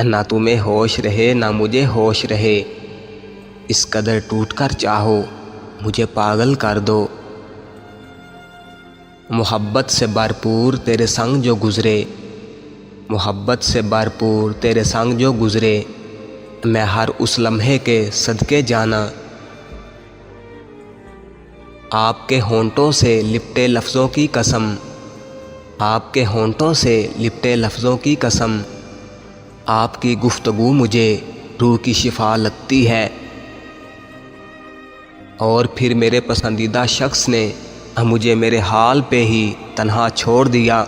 نہ تمہیں ہوش رہے نہ مجھے ہوش رہے، اس قدر ٹوٹ کر چاہو مجھے پاگل کر دو۔ محبت سے بھرپور تیرے سنگ جو گزرے، محبت سے بھرپور تیرے سنگ جو گزرے، میں ہر اس لمحے کے صدقے جانا۔ آپ کے ہونٹوں سے لپٹے لفظوں کی قسم، آپ کے ہونٹوں سے لپٹے لفظوں کی قسم، آپ کی گفتگو مجھے روح کی شفا لگتی ہے۔ اور پھر میرے پسندیدہ شخص نے مجھے میرے حال پہ ہی تنہا چھوڑ دیا۔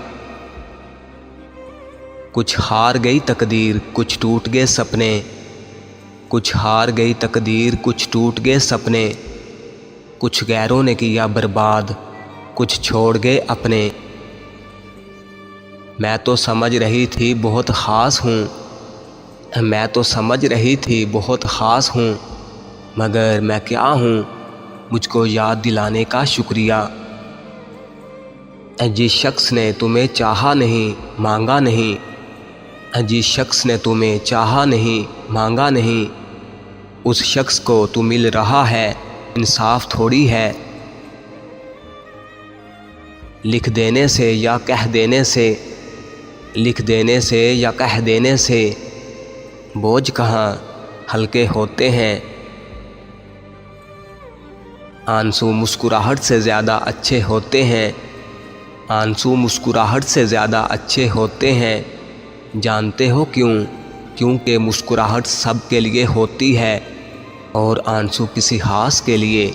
کچھ ہار گئی تقدیر کچھ ٹوٹ گئے سپنے، کچھ ہار گئی تقدیر کچھ ٹوٹ گئے سپنے، کچھ غیروں نے کیا برباد کچھ چھوڑ گئے اپنے۔ میں تو سمجھ رہی تھی بہت خاص ہوں، میں تو سمجھ رہی تھی بہت خاص ہوں، مگر میں کیا ہوں، مجھ کو یاد دلانے کا شکریہ۔ جس شخص نے تمہیں چاہا نہیں مانگا نہیں، جس شخص نے تمہیں چاہا نہیں مانگا نہیں، اس شخص کو تو مل رہا ہے، انصاف تھوڑی ہے۔ لکھ دینے سے یا کہہ دینے سے، لکھ دینے سے یا کہہ دینے سے بوجھ کہاں ہلکے ہوتے ہیں۔ آنسو مسکراہٹ سے زیادہ اچھے ہوتے ہیں، آنسو مسکراہٹ سے زیادہ اچھے ہوتے ہیں۔ جانتے ہو کیوں؟ کیونکہ مسکراہٹ سب کے لیے ہوتی ہے اور آنسو کسی خاص کے لیے۔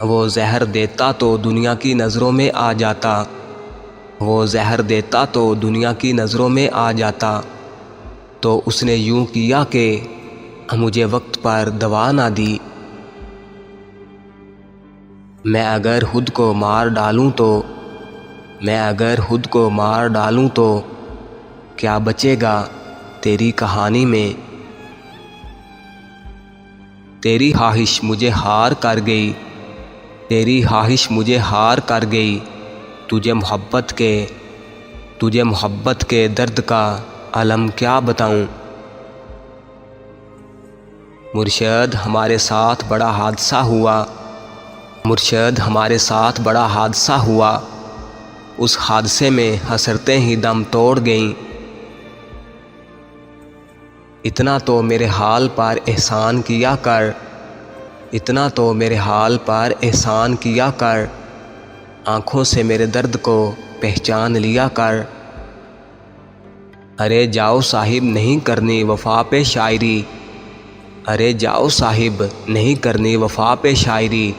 وہ زہر دیتا تو دنیا کی نظروں میں آ جاتا، وہ زہر دیتا تو دنیا کی نظروں میں آ جاتا، تو اس نے یوں کیا کہ مجھے وقت پر دوا نہ دی۔ میں اگر خود کو مار ڈالوں تو، میں اگر خود کو مار ڈالوں تو کیا بچے گا تیری کہانی میں؟ تیری خواہش مجھے ہار کر گئی، تیری خواہش مجھے ہار کر گئی، تجھے محبت کے درد کا علم کیا بتاؤں؟ مرشد ہمارے ساتھ بڑا حادثہ ہوا، مرشد ہمارے ساتھ بڑا حادثہ ہوا، اس حادثے میں حسرتیں ہی دم توڑ گئیں۔ اتنا تو میرے حال پر احسان کیا کر، اتنا تو میرے حال پر احسان کیا کر، آنکھوں سے میرے درد کو پہچان لیا کر۔ ارے جاؤ صاحب نہیں کرنی وفا پہ شاعری، ارے جاؤ صاحب نہیں کرنی وفا پہ شاعری،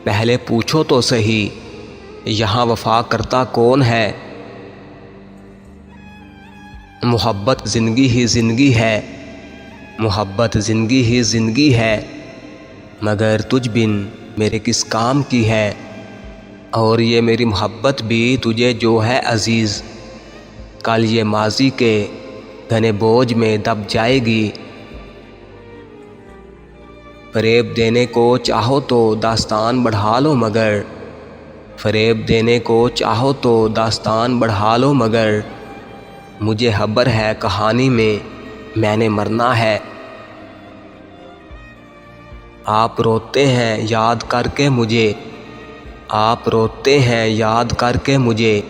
پہلے پوچھو تو صحیح یہاں وفا کرتا کون ہے؟ محبت زندگی ہی زندگی ہے، محبت زندگی ہی زندگی ہے، مگر تجھ بن میرے کس کام کی ہے؟ اور یہ میری محبت بھی تجھے جو ہے عزیز، کل یہ ماضی کے گھنے بوجھ میں دب جائے گی۔ فریب دینے کو چاہو تو داستان بڑھا لو مگر، فریب دینے کو چاہو تو داستان بڑھا لو مگر، مجھے خبر ہے کہانی میں نے مرنا ہے۔ آپ روتے ہیں یاد کر کے مجھے، آپ روتے ہیں یاد کر کے مجھے،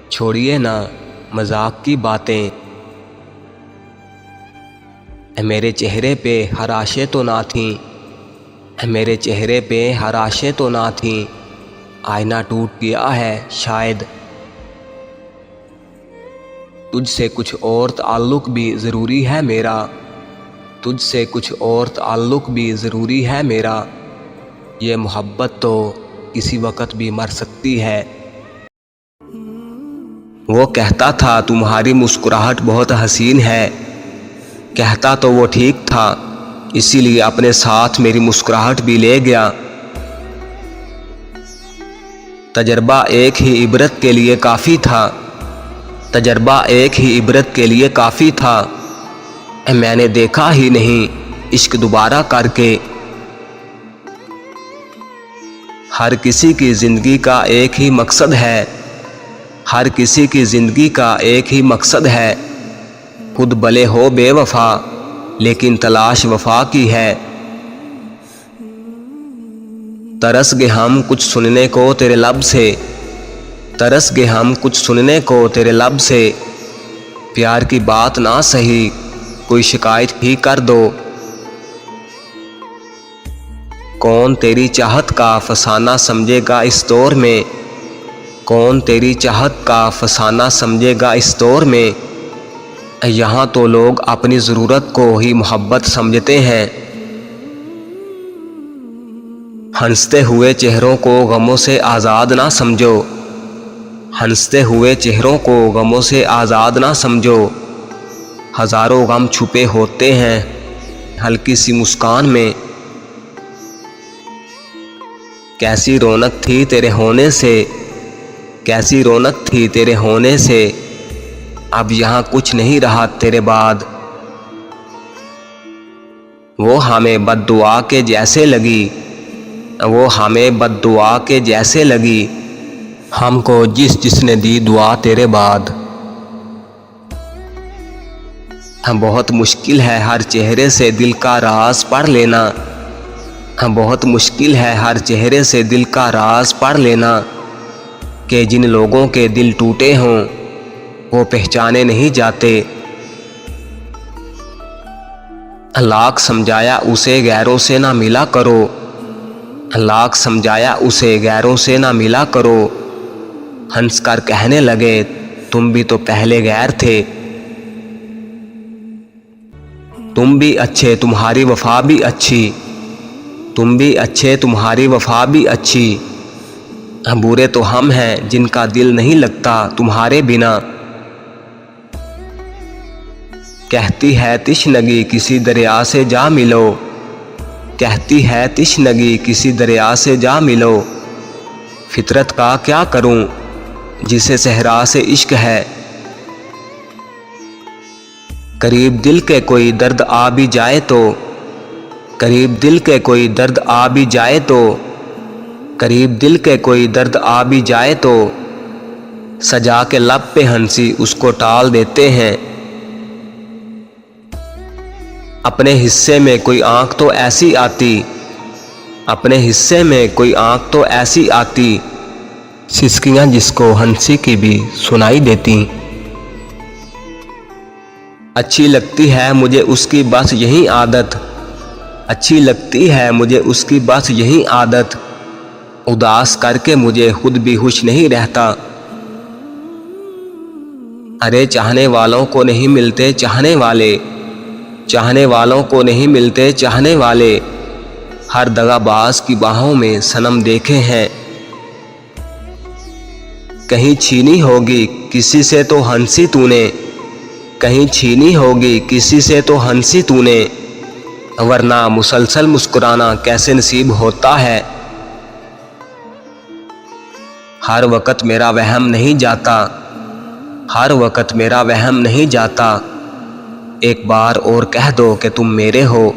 چھوڑیے نا مذاق کی باتیں۔ میرے چہرے پہ خراشیں تو نہ تھیں، میرے چہرے پہ خراشیں تو نہ تھیں، آئینہ ٹوٹ گیا ہے شاید۔ تجھ سے کچھ اور تعلق بھی ضروری ہے میرا، تجھ سے کچھ اور تعلق بھی ضروری ہے میرا، یہ محبت تو کسی وقت بھی مر سکتی ہے۔ وہ کہتا تھا تمہاری مسکراہٹ بہت حسین ہے، کہتا تو وہ ٹھیک تھا، اسی لیے اپنے ساتھ میری مسکراہٹ بھی لے گیا۔ تجربہ ایک ہی عبرت کے لیے کافی تھا، تجربہ ایک ہی عبرت کے لیے کافی تھا، میں نے دیکھا ہی نہیں عشق دوبارہ کر کے۔ ہر کسی کی زندگی کا ایک ہی مقصد ہے، ہر کسی کی زندگی کا ایک ہی مقصد ہے، خود بھلے ہو بے وفا لیکن تلاش وفا کی ہے۔ ترس گئے ہم کچھ سننے کو تیرے لب سے، ترس گئے ہم کچھ سننے کو تیرے لب سے، پیار کی بات نہ سہی کوئی شکایت ہی کر دو۔ کون تیری چاہت کا فسانہ سمجھے گا اس دور میں، کون تیری چاہت کا فسانہ سمجھے گا اس دور میں، یہاں تو لوگ اپنی ضرورت کو ہی محبت سمجھتے ہیں۔ ہنستے ہوئے چہروں کو غموں سے آزاد نہ سمجھو، ہنستے ہوئے چہروں کو غموں سے آزاد نہ سمجھو، ہزاروں غم چھپے ہوتے ہیں ہلکی سی مسکان میں۔ کیسی رونق تھی تیرے ہونے سے، کیسی رونق تھی تیرے ہونے سے، اب یہاں کچھ نہیں رہا تیرے بعد۔ وہ ہمیں بد دعا کے جیسے لگی، وہ ہمیں بد دعا کے جیسے لگی، ہم کو جس نے دی دعا تیرے بعد۔ بہت مشکل ہے ہر چہرے سے دل کا راز پڑھ لینا، بہت مشکل ہے ہر چہرے سے دل کا راز پڑھ لینا، کہ جن لوگوں کے دل ٹوٹے ہوں وہ پہچانے نہیں جاتے۔ لاکھ سمجھایا اسے غیروں سے نہ ملا کرو، لاکھ سمجھایا اسے غیروں سے نہ ملا کرو، ہنس کر کہنے لگے تم بھی تو پہلے غیر تھے۔ تم بھی اچھے تمہاری وفا بھی اچھی، تم بھی اچھے تمہاری وفا بھی اچھی، برے تو ہم ہیں جن کا دل نہیں لگتا تمہارے بنا۔ کہتی ہے تشنگی کسی دریا سے جا ملو، کہتی ہے تشنگی کسی دریا سے جا ملو، فطرت کا کیا کروں جسے صحرا سے عشق ہے۔ قریب دل کے کوئی درد آ بھی جائے تو، قریب دل کے کوئی درد آ بھی جائے تو، قریب دل کے کوئی درد آ بھی جائے تو، سجا کے لب پہ ہنسی اس کو ٹال دیتے ہیں۔ اپنے حصے میں کوئی آنکھ تو ایسی آتی، اپنے حصے میں کوئی آنکھ تو ایسی آتی، سسکیاں جس کو ہنسی کی بھی سنائی دیتی۔ اچھی لگتی ہے مجھے اس کی بس یہی عادت، اچھی لگتی ہے مجھے اس کی بس یہی عادت، اداس کر کے مجھے خود بھی خوش نہیں رہتا۔ ارے چاہنے والوں کو نہیں ملتے چاہنے والے، چاہنے والوں کو نہیں ملتے چاہنے والے، ہر دغا باز کی باہوں میں صنم دیکھے ہیں۔ کہیں چھینی ہوگی کسی سے تو ہنسی تو نے، کہیں چھینی ہوگی کسی سے تو ہنسی تو نے، ورنہ مسلسل مسکرانا کیسے نصیب ہوتا ہے۔ ہر وقت میرا وہم نہیں جاتا، ہر وقت میرا وہم نہیں جاتا، ایک بار اور کہہ دو کہ تم میرے ہو۔